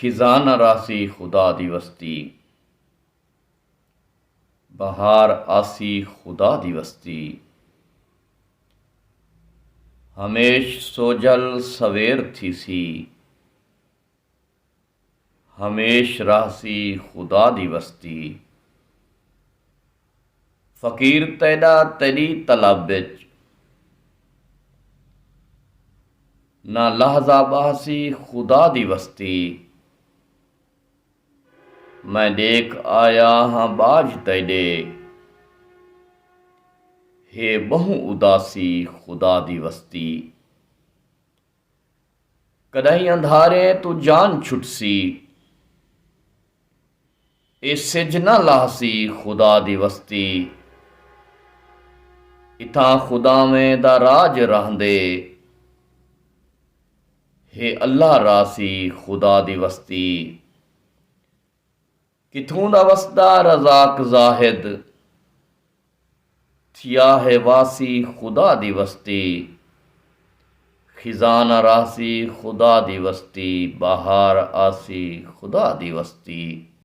खिजाना रासी खुदा दी वस्ती, बहार आसी खुदा दी वस्ती। हमेश सोजल सवेर थी सी, हमेश रासी खुदा दी वस्ती। फ़कीर तैदा तेरी तलब बिच, ना लहजा बहसी खुदा दी वस्ती। मैं देख आया हाँ बाज तेरे, हे बहु उदासी खुदा दी वस्ती। कदहीं अंधारे तू जान छुटसी, ए सिज न लाहसी खुदा दी वस्ती। इथा खुदा में दा राज रहंदे, हे अल्लाह रासी खुदा दी वस्ती। किथों दा वसदा रज़ाक ज़ाहिद, थिया है वासी खुदा दी वस्ती। खिजाना रासी खुदा दी वस्ती, बहार आसी खुदा दी वस्ती।